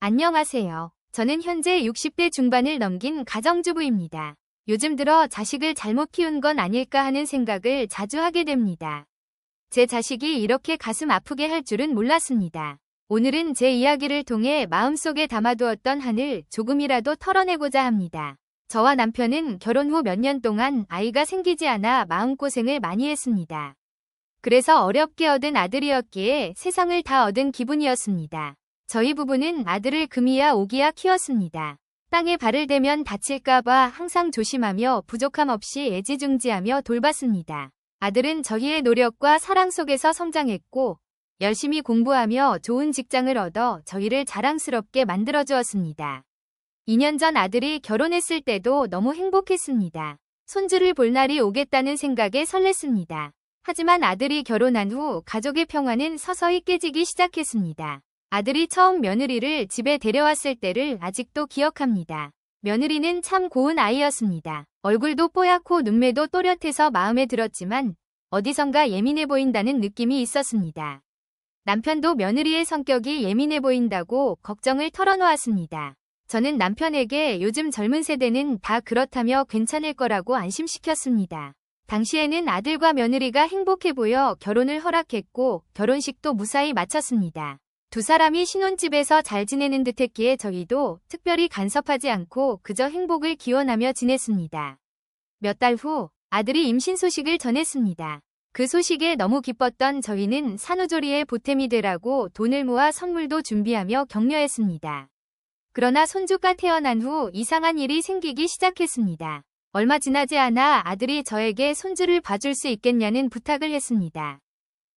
안녕하세요. 저는 현재 60대 중반을 넘긴 가정주부입니다. 요즘 들어 자식을 잘못 키운 건 아닐까 하는 생각을 자주 하게 됩니다. 제 자식이 이렇게 가슴 아프게 할 줄은 몰랐습니다. 오늘은 제 이야기를 통해 마음속에 담아두었던 한을 조금이라도 털어내고자 합니다. 저와 남편은 결혼 후 몇 년 동안 아이가 생기지 않아 마음고생을 많이 했습니다. 그래서 어렵게 얻은 아들이었기에 세상을 다 얻은 기분이었습니다. 저희 부부는 아들을 금이야 오기야 키웠습니다. 땅에 발을 대면 다칠까봐 항상 조심하며 부족함 없이 애지중지하며 돌봤습니다. 아들은 저희의 노력과 사랑 속에서 성장했고 열심히 공부하며 좋은 직장을 얻어 저희를 자랑스럽게 만들어주었습니다. 2년 전 아들이 결혼했을 때도 너무 행복했습니다. 손주를 볼 날이 오겠다는 생각에 설렜습니다. 하지만 아들이 결혼한 후 가족의 평화는 서서히 깨지기 시작했습니다. 아들이 처음 며느리를 집에 데려왔을 때를 아직도 기억합니다. 며느리는 참 고운 아이였습니다. 얼굴도 뽀얗고 눈매도 또렷해서 마음에 들었지만 어디선가 예민해 보인다는 느낌이 있었습니다. 남편도 며느리의 성격이 예민해 보인다고 걱정을 털어놓았습니다. 저는 남편에게 요즘 젊은 세대는 다 그렇다며 괜찮을 거라고 안심시켰습니다. 당시에는 아들과 며느리가 행복해 보여 결혼을 허락했고 결혼식도 무사히 마쳤습니다. 두 사람이 신혼집에서 잘 지내는 듯했기에 저희도 특별히 간섭하지 않고 그저 행복을 기원하며 지냈습니다. 몇 달 후 아들이 임신 소식을 전했습니다. 그 소식에 너무 기뻤던 저희는 산후조리에 보탬이 되라고 돈을 모아 선물도 준비하며 격려했습니다. 그러나 손주가 태어난 후 이상한 일이 생기기 시작했습니다. 얼마 지나지 않아 아들이 저에게 손주를 봐줄 수 있겠냐는 부탁을 했습니다.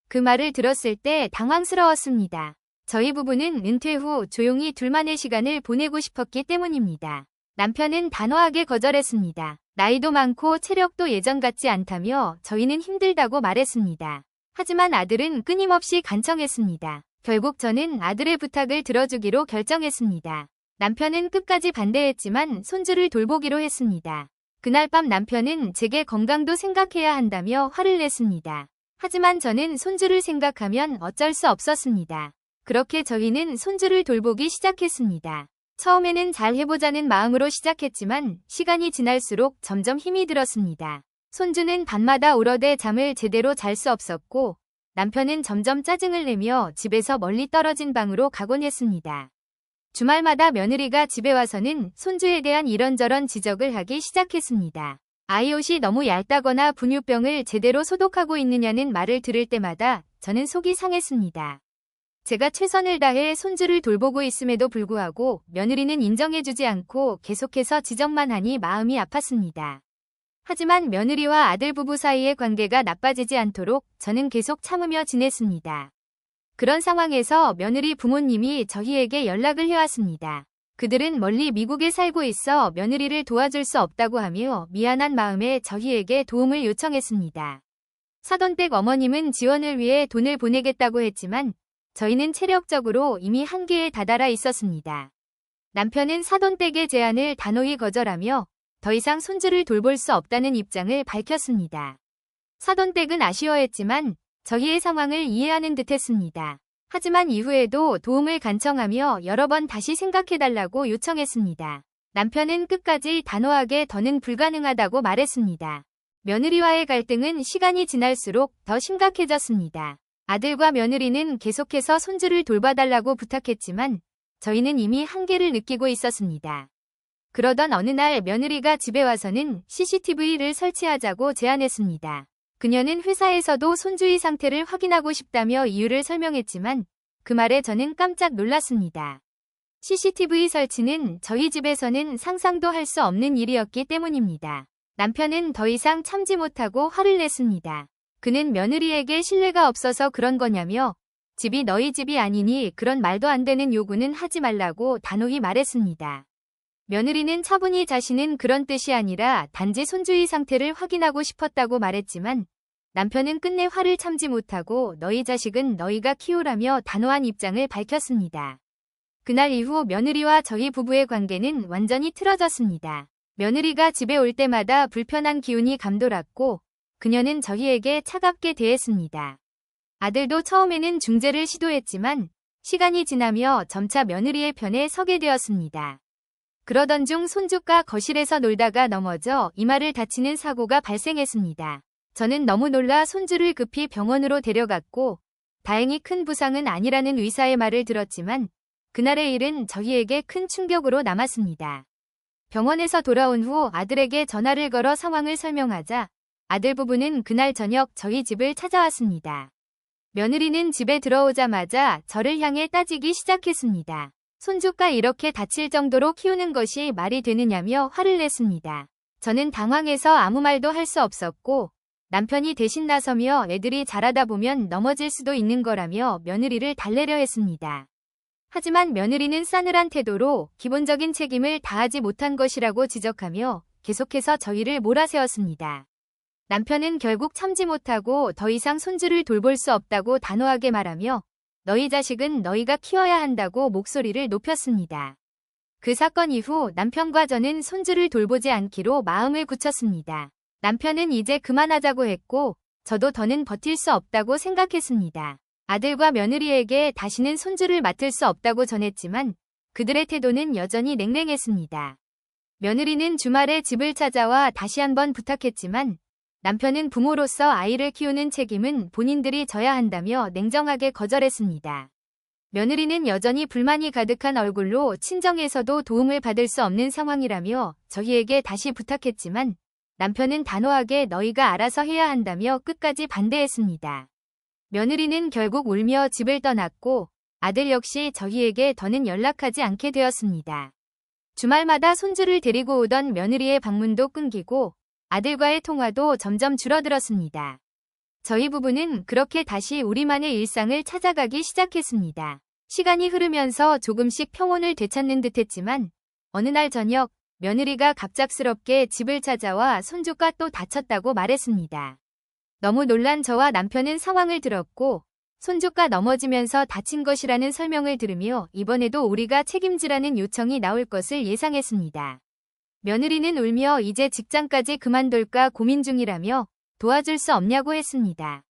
그 말을 들었을 때 당황스러웠습니다. 저희 부부는 은퇴 후 조용히 둘만의 시간을 보내고 싶었기 때문입니다. 남편은 단호하게 거절했습니다. 나이도 많고 체력도 예전 같지 않다며 저희는 힘들다고 말했습니다. 하지만 아들은 끊임없이 간청했습니다. 결국 저는 아들의 부탁을 들어주기로 결정했습니다. 남편은 끝까지 반대했지만 손주를 돌보기로 했습니다. 그날 밤 남편은 제게 건강도 생각해야 한다며 화를 냈습니다. 하지만 저는 손주를 생각하면 어쩔 수 없었습니다. 그렇게 저희는 손주를 돌보기 시작했습니다. 처음에는 잘 해보자는 마음으로 시작했지만 시간이 지날수록 점점 힘이 들었습니다. 손주는 밤마다 울어대 잠을 제대로 잘 수 없었고 남편은 점점 짜증을 내며 집에서 멀리 떨어진 방으로 가곤 했습니다. 주말마다 며느리가 집에 와서는 손주에 대한 이런저런 지적을 하기 시작했습니다. 아이 옷이 너무 얇다거나 분유병을 제대로 소독하고 있느냐는 말을 들을 때마다 저는 속이 상했습니다. 제가 최선을 다해 손주를 돌보고 있음에도 불구하고 며느리는 인정해주지 않고 계속해서 지적만 하니 마음이 아팠습니다. 하지만 며느리와 아들 부부 사이의 관계가 나빠지지 않도록 저는 계속 참으며 지냈습니다. 그런 상황에서 며느리 부모님이 저희에게 연락을 해왔습니다. 그들은 멀리 미국에 살고 있어 며느리를 도와줄 수 없다고 하며 미안한 마음에 저희에게 도움을 요청했습니다. 사돈댁 어머님은 지원을 위해 돈을 보내겠다고 했지만 저희는 체력적으로 이미 한계에 다다라 있었습니다. 남편은 사돈댁의 제안을 단호히 거절하며 더 이상 손주를 돌볼 수 없다는 입장을 밝혔습니다. 사돈댁은 아쉬워했지만 저희의 상황을 이해하는 듯했습니다. 하지만 이후에도 도움을 간청하며 여러 번 다시 생각해달라고 요청했습니다. 남편은 끝까지 단호하게 더는 불가능하다고 말했습니다. 며느리와의 갈등은 시간이 지날수록 더 심각해졌습니다. 아들과 며느리는 계속해서 손주를 돌봐달라고 부탁했지만 저희는 이미 한계를 느끼고 있었습니다. 그러던 어느 날 며느리가 집에 와서는 CCTV를 설치하자고 제안했습니다. 그녀는 회사에서도 손주의 상태를 확인하고 싶다며 이유를 설명했지만 그 말에 저는 깜짝 놀랐습니다. CCTV 설치는 저희 집에서는 상상도 할 수 없는 일이었기 때문입니다. 남편은 더 이상 참지 못하고 화를 냈습니다. 그는 며느리에게 신뢰가 없어서 그런 거냐며 집이 너희 집이 아니니 그런 말도 안 되는 요구는 하지 말라고 단호히 말했습니다. 며느리는 차분히 자신은 그런 뜻이 아니라 단지 손주의 상태를 확인하고 싶었다고 말했지만 남편은 끝내 화를 참지 못하고 너희 자식은 너희가 키우라며 단호한 입장을 밝혔습니다. 그날 이후 며느리와 저희 부부의 관계는 완전히 틀어졌습니다. 며느리가 집에 올 때마다 불편한 기운이 감돌았고 그녀는 저희에게 차갑게 대했습니다. 아들도 처음에는 중재를 시도했지만 시간이 지나며 점차 며느리의 편에 서게 되었습니다. 그러던 중 손주가 거실에서 놀다가 넘어져 이마를 다치는 사고가 발생했습니다. 저는 너무 놀라 손주를 급히 병원으로 데려갔고 다행히 큰 부상은 아니라는 의사의 말을 들었지만 그날의 일은 저희에게 큰 충격으로 남았습니다. 병원에서 돌아온 후 아들에게 전화를 걸어 상황을 설명하자 아들 부부는 그날 저녁 저희 집을 찾아왔습니다. 며느리는 집에 들어오자마자 저를 향해 따지기 시작했습니다. 손주가 이렇게 다칠 정도로 키우는 것이 말이 되느냐며 화를 냈습니다. 저는 당황해서 아무 말도 할 수 없었고 남편이 대신 나서며 애들이 자라다 보면 넘어질 수도 있는 거라며 며느리를 달래려 했습니다. 하지만 며느리는 싸늘한 태도로 기본적인 책임을 다하지 못한 것이라고 지적하며 계속해서 저희를 몰아세웠습니다. 남편은 결국 참지 못하고 더 이상 손주를 돌볼 수 없다고 단호하게 말하며 너희 자식은 너희가 키워야 한다고 목소리를 높였습니다. 그 사건 이후 남편과 저는 손주를 돌보지 않기로 마음을 굳혔습니다. 남편은 이제 그만하자고 했고 저도 더는 버틸 수 없다고 생각했습니다. 아들과 며느리에게 다시는 손주를 맡을 수 없다고 전했지만 그들의 태도는 여전히 냉랭했습니다. 며느리는 주말에 집을 찾아와 다시 한번 부탁했지만 남편은 부모로서 아이를 키우는 책임은 본인들이 져야 한다며 냉정하게 거절했습니다. 며느리는 여전히 불만이 가득한 얼굴로 친정에서도 도움을 받을 수 없는 상황이라며 저희에게 다시 부탁했지만 남편은 단호하게 너희가 알아서 해야 한다며 끝까지 반대했습니다. 며느리는 결국 울며 집을 떠났고 아들 역시 저희에게 더는 연락하지 않게 되었습니다. 주말마다 손주를 데리고 오던 며느리의 방문도 끊기고 아들과의 통화도 점점 줄어들었습니다. 저희 부부는 그렇게 다시 우리만의 일상을 찾아가기 시작했습니다. 시간이 흐르면서 조금씩 평온을 되찾는 듯했지만 어느 날 저녁 며느리가 갑작스럽게 집을 찾아와 손주가 또 다쳤다고 말했습니다. 너무 놀란 저와 남편은 상황을 들었고 손주가 넘어지면서 다친 것이라는 설명을 들으며 이번에도 우리가 책임지라는 요청이 나올 것을 예상했습니다. 며느리는 울며 이제 직장까지 그만둘까 고민 중이라며 도와줄 수 없냐고 했습니다.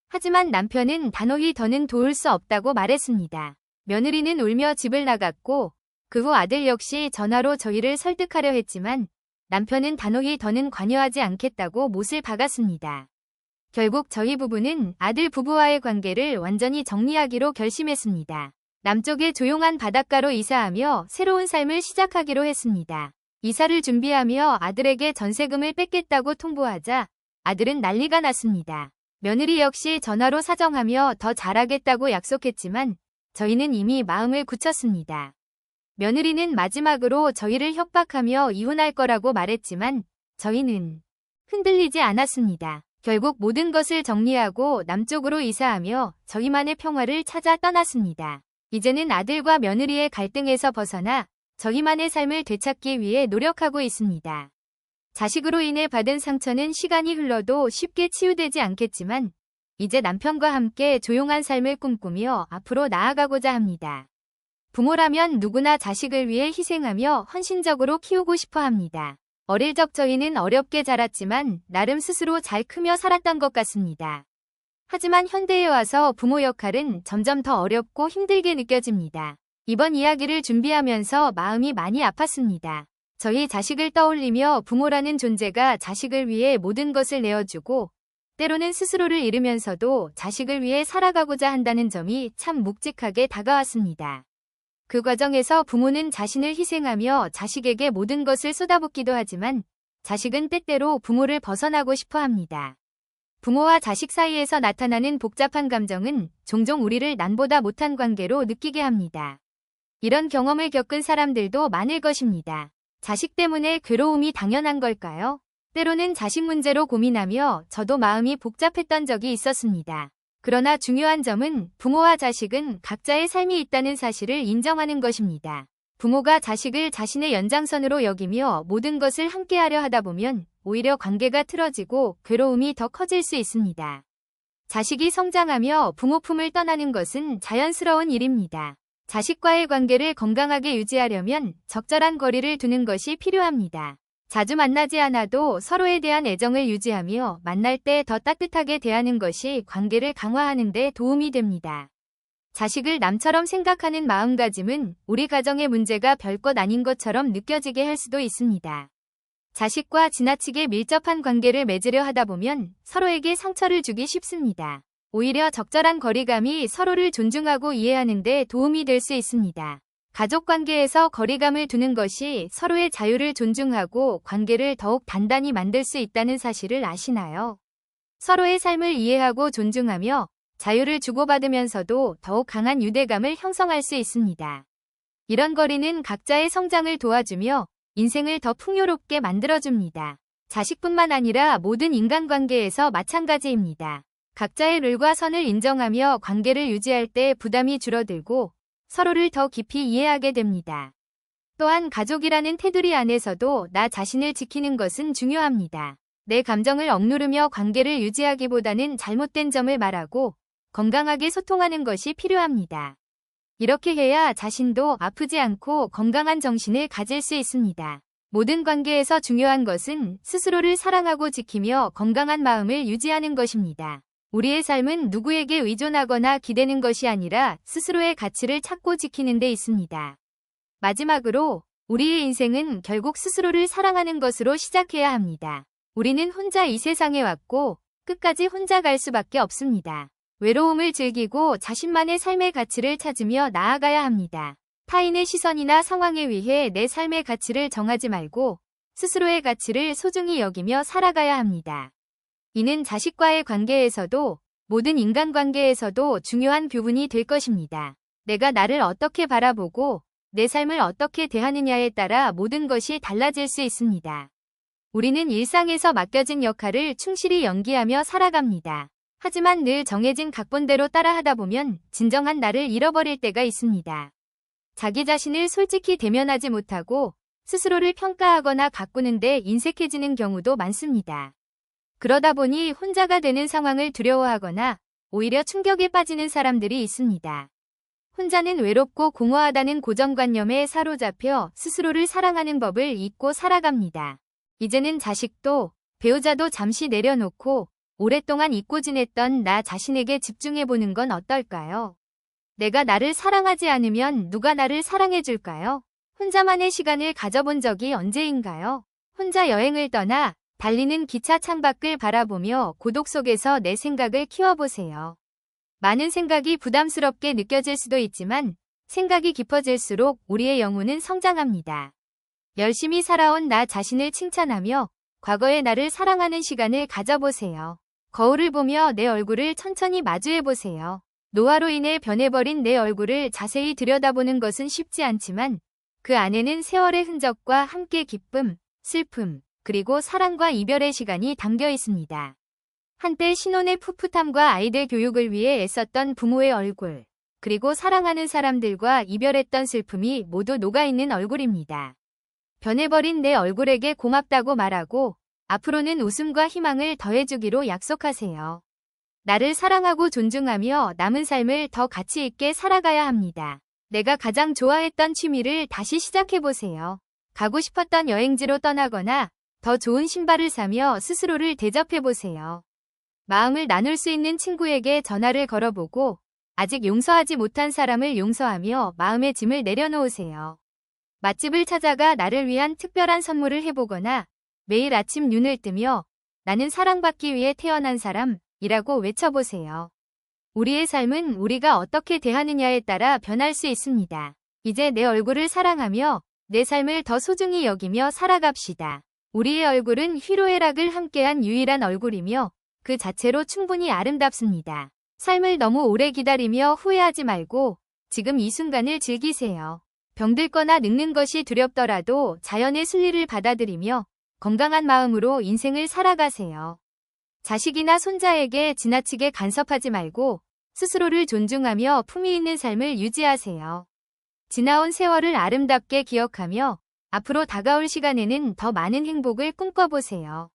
하지만 남편은 단호히 더는 도울 수 없다고 말했습니다. 며느리는 울며 집을 나갔고 그 후 아들 역시 전화로 저희를 설득하려 했지만 남편은 단호히 더는 관여하지 않겠다고 못을 박았습니다. 결국 저희 부부는 아들 부부와의 관계를 완전히 정리하기로 결심했습니다. 남쪽의 조용한 바닷가로 이사하며 새로운 삶을 시작하기로 했습니다. 이사를 준비하며 아들에게 전세금을 뺏겠다고 통보하자 아들은 난리가 났습니다. 며느리 역시 전화로 사정하며 더 잘하겠다고 약속했지만 저희는 이미 마음을 굳혔습니다. 며느리는 마지막으로 저희를 협박하며 이혼할 거라고 말했지만 저희는 흔들리지 않았습니다. 결국 모든 것을 정리하고 남쪽으로 이사하며 저희만의 평화를 찾아 떠났습니다. 이제는 아들과 며느리의 갈등에서 벗어나 저희만의 삶을 되찾기 위해 노력하고 있습니다. 자식으로 인해 받은 상처는 시간이 흘러도 쉽게 치유되지 않겠지만 이제 남편과 함께 조용한 삶을 꿈꾸며 앞으로 나아가고자 합니다. 부모라면 누구나 자식을 위해 희생하며 헌신적으로 키우고 싶어 합니다. 어릴 적 저희는 어렵게 자랐지만 나름 스스로 잘 크며 살았던 것 같습니다. 하지만 현대에 와서 부모 역할은 점점 더 어렵고 힘들게 느껴집니다. 이번 이야기를 준비하면서 마음이 많이 아팠습니다. 저희 자식을 떠올리며 부모라는 존재가 자식을 위해 모든 것을 내어주고 때로는 스스로를 잃으면서도 자식을 위해 살아가고자 한다는 점이 참 묵직하게 다가왔습니다. 그 과정에서 부모는 자신을 희생하며 자식에게 모든 것을 쏟아붓기도 하지만 자식은 때때로 부모를 벗어나고 싶어 합니다. 부모와 자식 사이에서 나타나는 복잡한 감정은 종종 우리를 남보다 못한 관계로 느끼게 합니다. 이런 경험을 겪은 사람들도 많을 것입니다. 자식 때문에 괴로움이 당연한 걸까요? 때로는 자식 문제로 고민하며 저도 마음이 복잡했던 적이 있었습니다. 그러나 중요한 점은 부모와 자식은 각자의 삶이 있다는 사실을 인정하는 것입니다. 부모가 자식을 자신의 연장선으로 여기며 모든 것을 함께하려 하다 보면 오히려 관계가 틀어지고 괴로움이 더 커질 수 있습니다. 자식이 성장하며 부모 품을 떠나는 것은 자연스러운 일입니다. 자식과의 관계를 건강하게 유지하려면 적절한 거리를 두는 것이 필요합니다. 자주 만나지 않아도 서로에 대한 애정을 유지하며 만날 때 더 따뜻하게 대하는 것이 관계를 강화하는 데 도움이 됩니다. 자식을 남처럼 생각하는 마음가짐은 우리 가정의 문제가 별것 아닌 것처럼 느껴지게 할 수도 있습니다. 자식과 지나치게 밀접한 관계를 맺으려 하다 보면 서로에게 상처를 주기 쉽습니다. 오히려 적절한 거리감이 서로를 존중하고 이해하는 데 도움이 될 수 있습니다. 가족 관계에서 거리감을 두는 것이 서로의 자유를 존중하고 관계를 더욱 단단히 만들 수 있다는 사실을 아시나요? 서로의 삶을 이해하고 존중하며 자유를 주고받으면서도 더욱 강한 유대감을 형성할 수 있습니다. 이런 거리는 각자의 성장을 도와주며 인생을 더 풍요롭게 만들어줍니다. 자식뿐만 아니라 모든 인간관계에서 마찬가지입니다. 각자의 룰과 선을 인정하며 관계를 유지할 때 부담이 줄어들고 서로를 더 깊이 이해하게 됩니다. 또한 가족이라는 테두리 안에서도 나 자신을 지키는 것은 중요합니다. 내 감정을 억누르며 관계를 유지하기보다는 잘못된 점을 말하고 건강하게 소통하는 것이 필요합니다. 이렇게 해야 자신도 아프지 않고 건강한 정신을 가질 수 있습니다. 모든 관계에서 중요한 것은 스스로를 사랑하고 지키며 건강한 마음을 유지하는 것입니다. 우리의 삶은 누구에게 의존하거나 기대는 것이 아니라 스스로의 가치를 찾고 지키는 데 있습니다. 마지막으로 우리의 인생은 결국 스스로를 사랑하는 것으로 시작해야 합니다. 우리는 혼자 이 세상에 왔고 끝까지 혼자 갈 수밖에 없습니다. 외로움을 즐기고 자신만의 삶의 가치를 찾으며 나아가야 합니다. 타인의 시선이나 상황에 의해 내 삶의 가치를 정하지 말고 스스로의 가치를 소중히 여기며 살아가야 합니다. 이는 자식과의 관계에서도 모든 인간관계에서도 중요한 교훈이 될 것입니다. 내가 나를 어떻게 바라보고 내 삶을 어떻게 대하느냐에 따라 모든 것이 달라질 수 있습니다. 우리는 일상에서 맡겨진 역할을 충실히 연기하며 살아갑니다. 하지만 늘 정해진 각본대로 따라하다 보면 진정한 나를 잃어버릴 때가 있습니다. 자기 자신을 솔직히 대면하지 못하고 스스로를 평가하거나 가꾸는 데 인색해지는 경우도 많습니다. 그러다 보니 혼자가 되는 상황을 두려워하거나 오히려 충격에 빠지는 사람들이 있습니다. 혼자는 외롭고 공허하다는 고정관념에 사로잡혀 스스로를 사랑하는 법을 잊고 살아갑니다. 이제는 자식도 배우자도 잠시 내려놓고 오랫동안 잊고 지냈던 나 자신에게 집중해보는 건 어떨까요? 내가 나를 사랑하지 않으면 누가 나를 사랑해줄까요? 혼자만의 시간을 가져본 적이 언제인가요? 혼자 여행을 떠나 달리는 기차 창밖을 바라보며 고독 속에서 내 생각을 키워보세요. 많은 생각이 부담스럽게 느껴질 수도 있지만 생각이 깊어질수록 우리의 영혼은 성장합니다. 열심히 살아온 나 자신을 칭찬하며 과거의 나를 사랑하는 시간을 가져보세요. 거울을 보며 내 얼굴을 천천히 마주해보세요. 노화로 인해 변해버린 내 얼굴을 자세히 들여다보는 것은 쉽지 않지만 그 안에는 세월의 흔적과 함께 기쁨, 슬픔, 그리고 사랑과 이별의 시간이 담겨 있습니다. 한때 신혼의 풋풋함과 아이들 교육을 위해 애썼던 부모의 얼굴, 그리고 사랑하는 사람들과 이별했던 슬픔이 모두 녹아있는 얼굴입니다. 변해버린 내 얼굴에게 고맙다고 말하고 앞으로는 웃음과 희망을 더해주기로 약속하세요. 나를 사랑하고 존중하며 남은 삶을 더 가치 있게 살아가야 합니다. 내가 가장 좋아했던 취미를 다시 시작해보세요. 가고 싶었던 여행지로 떠나거나 더 좋은 신발을 사며 스스로를 대접해보세요. 마음을 나눌 수 있는 친구에게 전화를 걸어보고 아직 용서하지 못한 사람을 용서하며 마음의 짐을 내려놓으세요. 맛집을 찾아가 나를 위한 특별한 선물을 해보거나 매일 아침 눈을 뜨며 나는 사랑받기 위해 태어난 사람이라고 외쳐보세요. 우리의 삶은 우리가 어떻게 대하느냐에 따라 변할 수 있습니다. 이제 내 얼굴을 사랑하며 내 삶을 더 소중히 여기며 살아갑시다. 우리의 얼굴은 희로애락을 함께한 유일한 얼굴이며 그 자체로 충분히 아름답습니다. 삶을 너무 오래 기다리며 후회하지 말고 지금 이 순간을 즐기세요. 병들거나 늙는 것이 두렵더라도 자연의 순리를 받아들이며 건강한 마음으로 인생을 살아가세요. 자식이나 손자에게 지나치게 간섭하지 말고 스스로를 존중하며 품위 있는 삶을 유지하세요. 지나온 세월을 아름답게 기억하며 앞으로 다가올 시간에는 더 많은 행복을 꿈꿔보세요.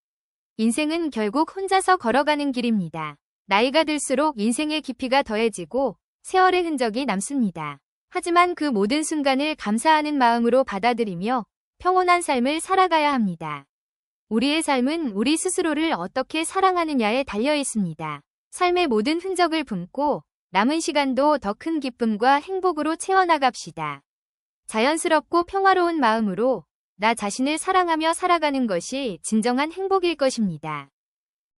인생은 결국 혼자서 걸어가는 길입니다. 나이가 들수록 인생의 깊이가 더해지고 세월의 흔적이 남습니다. 하지만 그 모든 순간을 감사하는 마음으로 받아들이며 평온한 삶을 살아가야 합니다. 우리의 삶은 우리 스스로를 어떻게 사랑하느냐에 달려 있습니다. 삶의 모든 흔적을 품고 남은 시간도 더 큰 기쁨과 행복으로 채워나갑시다. 자연스럽고 평화로운 마음으로 나 자신을 사랑하며 살아가는 것이 진정한 행복일 것입니다.